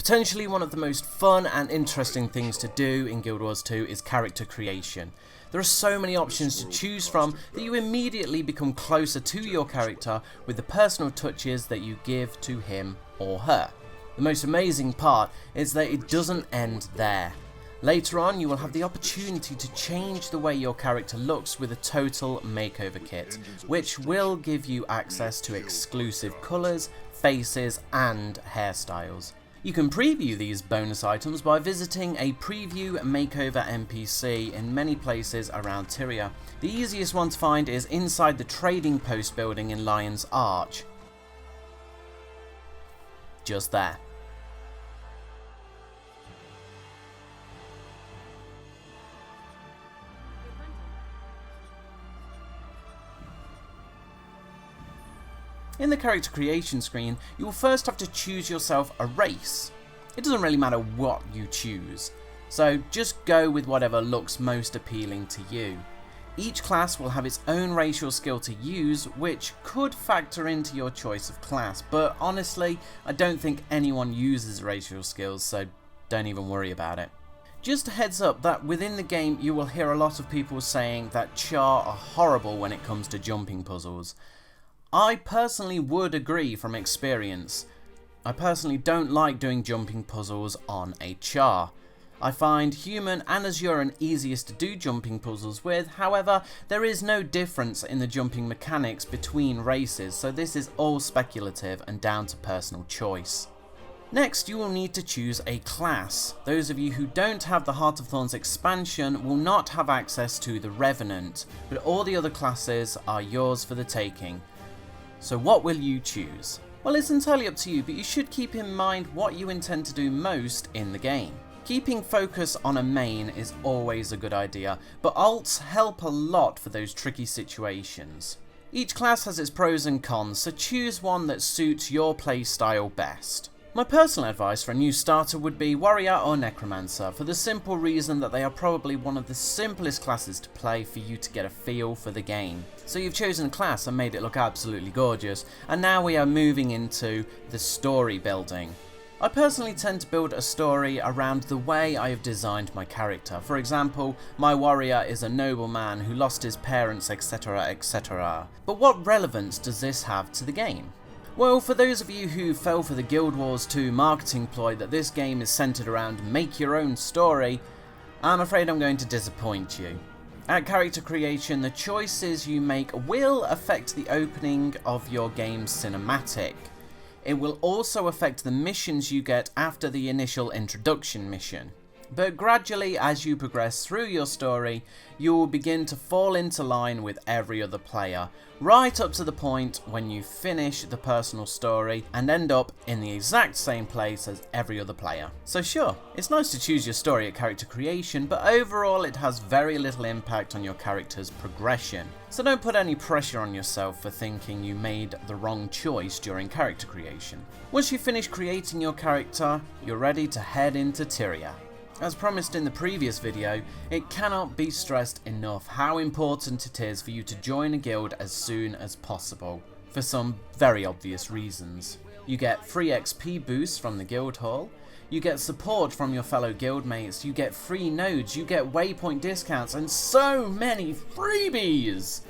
Potentially one of the most fun and interesting things to do in Guild Wars 2 is character creation. There are so many options to choose from that you immediately become closer to your character with the personal touches that you give to him or her. The most amazing part is that it doesn't end there. Later on, you will have the opportunity to change the way your character looks with a total makeover kit, which will give you access to exclusive colours, faces and hairstyles. You can preview these bonus items by visiting a preview makeover NPC in many places around Tyria. The easiest one to find is inside the trading post building in Lion's Arch. Just there. In the character creation screen, you will first have to choose yourself a race. It doesn't really matter what you choose, so just go with whatever looks most appealing to you. Each class will have its own racial skill to use, which could factor into your choice of class, but honestly, I don't think anyone uses racial skills, so don't even worry about it. Just a heads up that within the game you will hear a lot of people saying that Char are horrible when it comes to jumping puzzles. I personally would agree from experience. I personally don't like doing jumping puzzles on a Char. I find Human and Azuran easiest to do jumping puzzles with, however, there is no difference in the jumping mechanics between races, so this is all speculative and down to personal choice. Next, you will need to choose a class. Those of you who don't have the Heart of Thorns expansion will not have access to the Revenant, but all the other classes are yours for the taking. So what will you choose? Well, it's entirely up to you, but you should keep in mind what you intend to do most in the game. Keeping focus on a main is always a good idea, but alts help a lot for those tricky situations. Each class has its pros and cons, so choose one that suits your playstyle best. My personal advice for a new starter would be Warrior or Necromancer, for the simple reason that they are probably one of the simplest classes to play for you to get a feel for the game. So you've chosen a class and made it look absolutely gorgeous, and now we are moving into the story building. I personally tend to build a story around the way I have designed my character. For example, my warrior is a nobleman who lost his parents, etc, etc. But what relevance does this have to the game? Well, for those of you who fell for the Guild Wars 2 marketing ploy that this game is centered around make your own story, I'm afraid I'm going to disappoint you. At character creation, the choices you make will affect the opening of your game's cinematic. It will also affect the missions you get after the initial introduction mission. But gradually, as you progress through your story, you will begin to fall into line with every other player, right up to the point when you finish the personal story and end up in the exact same place as every other player. So sure, it's nice to choose your story at character creation, but overall it has very little impact on your character's progression. So don't put any pressure on yourself for thinking you made the wrong choice during character creation. Once you finish creating your character, you're ready to head into Tyria. As promised in the previous video, it cannot be stressed enough how important it is for you to join a guild as soon as possible, for some very obvious reasons. You get free XP boosts from the guild hall, you get support from your fellow guildmates, you get free nodes, you get waypoint discounts, and so many freebies!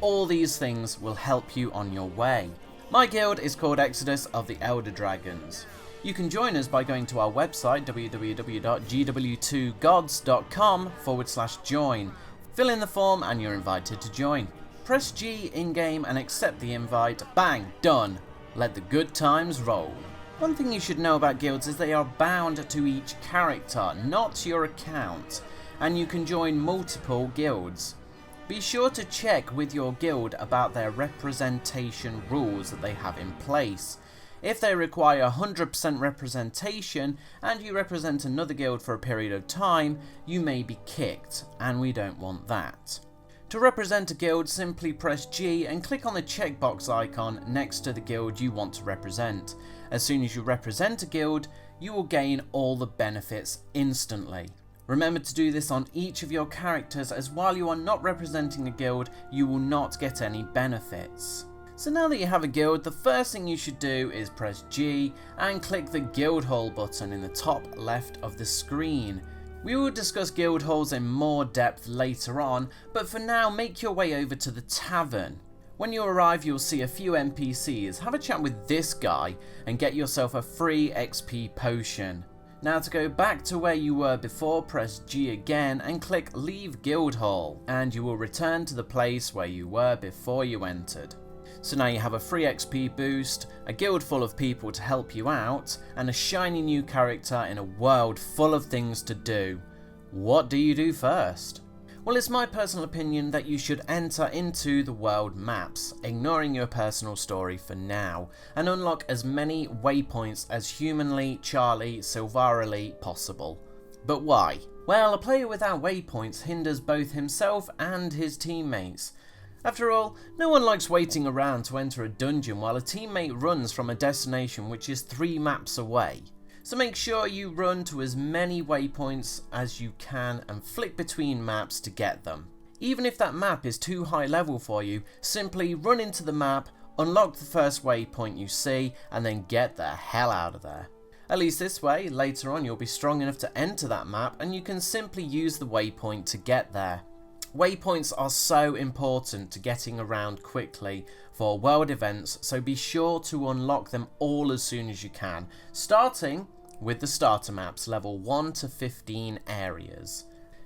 All these things will help you on your way. My guild is called Exodus of the Elder Dragons. You can join us by going to our website www.gw2gods.com/join. Fill in the form and you're invited to join. Press G in-game and accept the invite. Bang! Done! Let the good times roll. One thing you should know about guilds is they are bound to each character, not your account, and you can join multiple guilds. Be sure to check with your guild about their representation rules that they have in place. If they require 100% representation and you represent another guild for a period of time, you may be kicked, and we don't want that. To represent a guild, simply press G and click on the checkbox icon next to the guild you want to represent. As soon as you represent a guild, you will gain all the benefits instantly. Remember to do this on each of your characters, as while you are not representing a guild, you will not get any benefits. So now that you have a guild, the first thing you should do is press G and click the guild hall button in the top left of the screen. We will discuss guild halls in more depth later on, but for now make your way over to the tavern. When you arrive, you'll see a few NPCs. Have a chat with this guy and get yourself a free XP potion. Now to go back to where you were before, press G again and click Leave Guild Hall, and you will return to the place where you were before you entered. So now you have a free XP boost, a guild full of people to help you out, and a shiny new character in a world full of things to do. What do you do first? Well, it's my personal opinion that you should enter into the world maps, ignoring your personal story for now, and unlock as many waypoints as humanly, silvarily possible. But why? Well, a player without waypoints hinders both himself and his teammates. After all, no one likes waiting around to enter a dungeon while a teammate runs from a destination which is 3 maps away. So make sure you run to as many waypoints as you can and flick between maps to get them. Even if that map is too high level for you, simply run into the map, unlock the first waypoint you see, and then get the hell out of there. At least this way, later on you'll be strong enough to enter that map and you can simply use the waypoint to get there. Waypoints are so important to getting around quickly for world events, so be sure to unlock them all as soon as you can, starting with the starter maps, level 1 to 15 areas.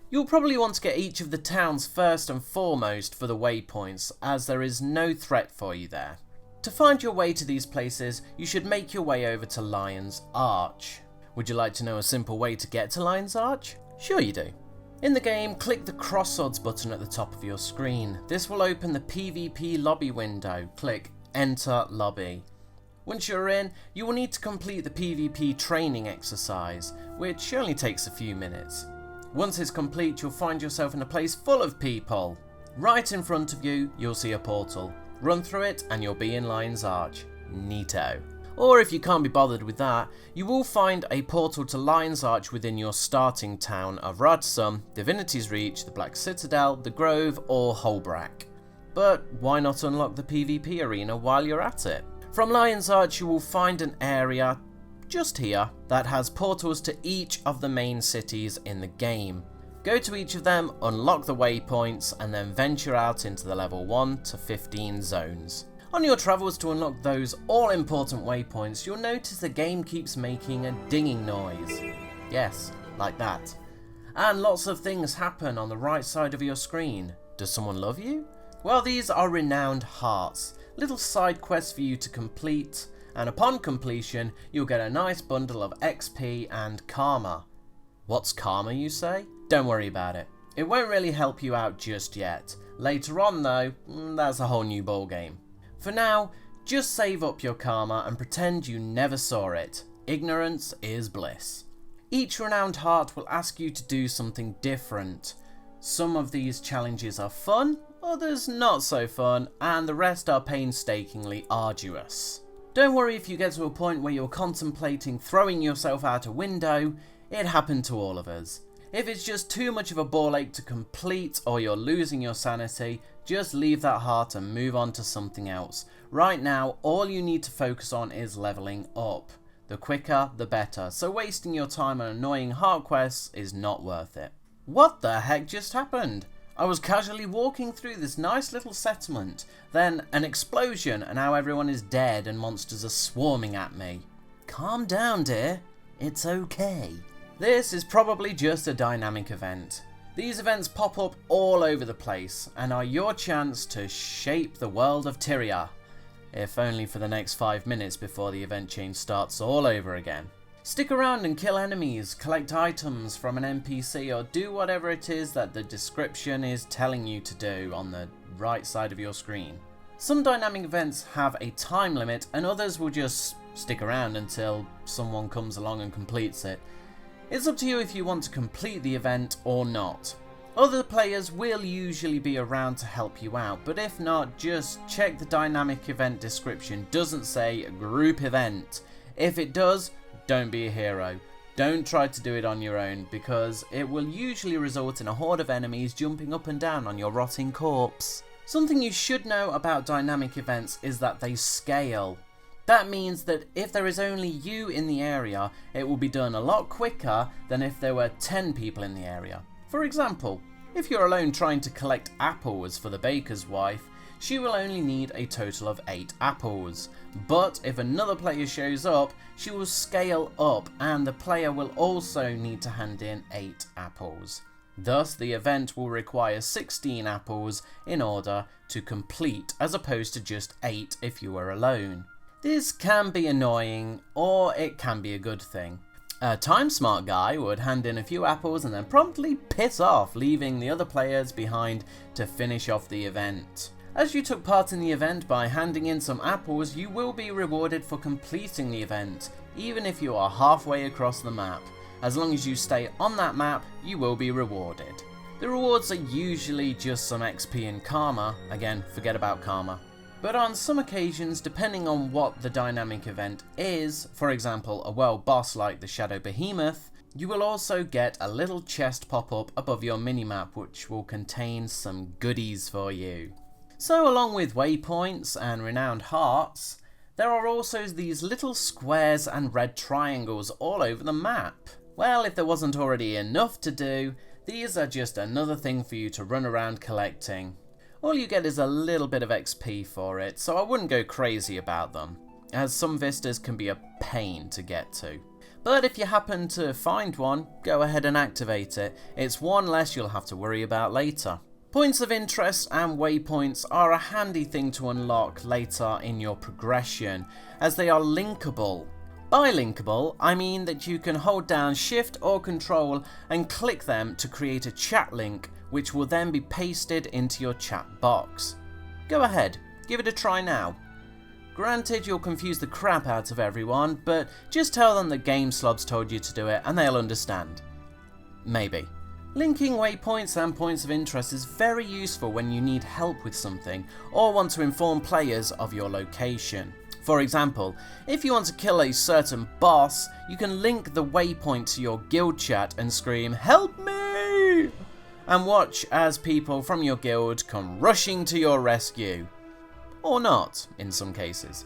You'll probably want to get each of the towns first and foremost for the waypoints, as there is no threat for you there. To find your way to these places, you should make your way over to Lion's Arch. Would you like to know a simple way to get to Lion's Arch? Sure you do. In the game, click the crossroads button at the top of your screen. This will open the PvP lobby window. Click Enter Lobby. Once you're in, you will need to complete the PvP training exercise, which only takes a few minutes. Once it's complete, you'll find yourself in a place full of people. Right in front of you, you'll see a portal. Run through it and you'll be in Lion's Arch. Neato. Or if you can't be bothered with that, you will find a portal to Lion's Arch within your starting town of Radsum, Divinity's Reach, the Black Citadel, the Grove, or Holbrack. But why not unlock the PvP arena while you're at it? From Lion's Arch you will find an area, just here, that has portals to each of the main cities in the game. Go to each of them, unlock the waypoints, and then venture out into the level 1 to 15 zones. On your travels to unlock those all-important waypoints, you'll notice the game keeps making a dinging noise. Yes, like that. And lots of things happen on the right side of your screen. Does someone love you? Well, these are renowned hearts, little side quests for you to complete, and upon completion, you'll get a nice bundle of XP and karma. What's karma, you say? Don't worry about it. It won't really help you out just yet. Later on though, that's a whole new ballgame. For now, just save up your karma and pretend you never saw it. Ignorance is bliss. Each renowned heart will ask you to do something different. Some of these challenges are fun, others not so fun, and the rest are painstakingly arduous. Don't worry if you get to a point where you're contemplating throwing yourself out a window, it happened to all of us. If it's just too much of a ball ache to complete or you're losing your sanity, just leave that heart and move on to something else. Right now, all you need to focus on is leveling up. The quicker, the better, so wasting your time on annoying heart quests is not worth it. What the heck just happened? I was casually walking through this nice little settlement, then an explosion and now everyone is dead and monsters are swarming at me. Calm down, dear. It's okay. This is probably just a dynamic event. These events pop up all over the place and are your chance to shape the world of Tyria. If only for the next 5 minutes before the event change starts all over again. Stick around and kill enemies, collect items from an NPC, or do whatever it is that the description is telling you to do on the right side of your screen. Some dynamic events have a time limit and others will just stick around until someone comes along and completes it. It's up to you if you want to complete the event or not. Other players will usually be around to help you out, but if not, just check the dynamic event description doesn't say group event. If it does, don't be a hero. Don't try to do it on your own, because it will usually result in a horde of enemies jumping up and down on your rotting corpse. Something you should know about dynamic events is that they scale. That means that if there is only you in the area, it will be done a lot quicker than if there were 10 people in the area. For example, if you're alone trying to collect apples for the baker's wife, she will only need a total of 8 apples. But if another player shows up, she will scale up and the player will also need to hand in 8 apples. Thus, the event will require 16 apples in order to complete, as opposed to just 8 if you were alone. This can be annoying, or it can be a good thing. A time-smart guy would hand in a few apples and then promptly piss off, leaving the other players behind to finish off the event. As you took part in the event by handing in some apples, you will be rewarded for completing the event, even if you are halfway across the map. As long as you stay on that map, you will be rewarded. The rewards are usually just some XP and karma. Again, forget about karma. But on some occasions, depending on what the dynamic event is, for example a world boss like the Shadow Behemoth, you will also get a little chest pop up above your minimap which will contain some goodies for you. So along with waypoints and renowned hearts, there are also these little squares and red triangles all over the map. Well, if there wasn't already enough to do, these are just another thing for you to run around collecting. All you get is a little bit of XP for it, so I wouldn't go crazy about them, as some vistas can be a pain to get to. But if you happen to find one, go ahead and activate it. It's one less you'll have to worry about later. Points of interest and waypoints are a handy thing to unlock later in your progression, as they are linkable. By linkable, I mean that you can hold down Shift or Control and click them to create a chat link, which will then be pasted into your chat box. Go ahead, give it a try now. Granted, you'll confuse the crap out of everyone, but just tell them that Game Slobs told you to do it and they'll understand. Maybe. Linking waypoints and points of interest is very useful when you need help with something or want to inform players of your location. For example, if you want to kill a certain boss, you can link the waypoint to your guild chat and scream, "Help me!" and watch as people from your guild come rushing to your rescue. Or not, in some cases.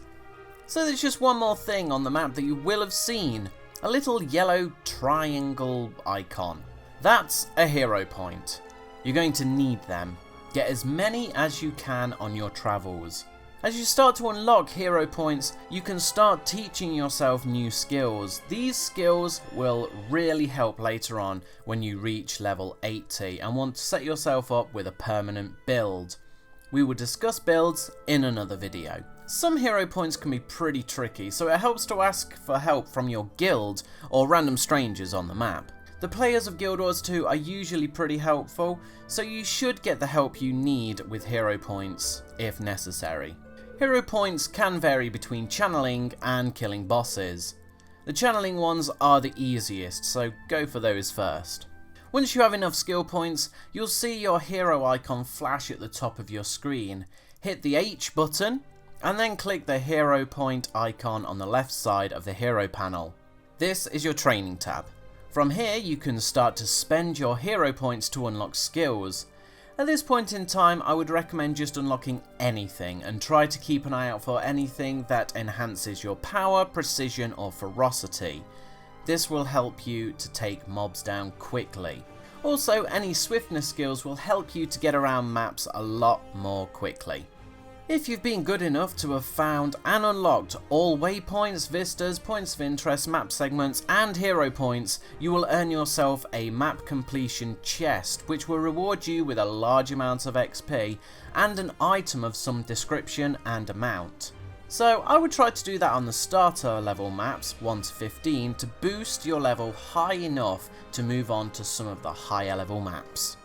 So there's just one more thing on the map that you will have seen, a little yellow triangle icon. That's a hero point. You're going to need them. Get as many as you can on your travels. As you start to unlock hero points, you can start teaching yourself new skills. These skills will really help later on when you reach level 80 and want to set yourself up with a permanent build. We will discuss builds in another video. Some hero points can be pretty tricky, so it helps to ask for help from your guild or random strangers on the map. The players of Guild Wars 2 are usually pretty helpful, so you should get the help you need with hero points if necessary. Hero points can vary between channeling and killing bosses. The channeling ones are the easiest, so go for those first. Once you have enough skill points, you'll see your hero icon flash at the top of your screen. Hit the H button, and then click the hero point icon on the left side of the hero panel. This is your training tab. From here you can start to spend your hero points to unlock skills. At this point in time, I would recommend just unlocking anything and try to keep an eye out for anything that enhances your power, precision or ferocity. This will help you to take mobs down quickly. Also, any swiftness skills will help you to get around maps a lot more quickly. If you've been good enough to have found and unlocked all waypoints, vistas, points of interest, map segments and hero points, you will earn yourself a map completion chest, which will reward you with a large amount of XP and an item of some description and amount. So I would try to do that on the starter level maps 1 to 15 to boost your level high enough to move on to some of the higher level maps.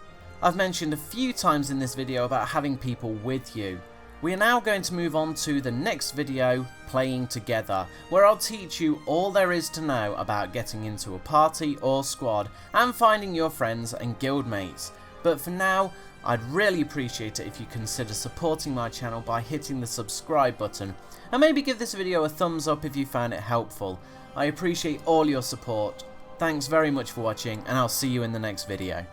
I've mentioned a few times in this video about having people with you. We are now going to move on to the next video, Playing Together, where I'll teach you all there is to know about getting into a party or squad and finding your friends and guildmates. But for now, I'd really appreciate it if you consider supporting my channel by hitting the subscribe button and maybe give this video a thumbs up if you found it helpful. I appreciate all your support. Thanks very much for watching and I'll see you in the next video.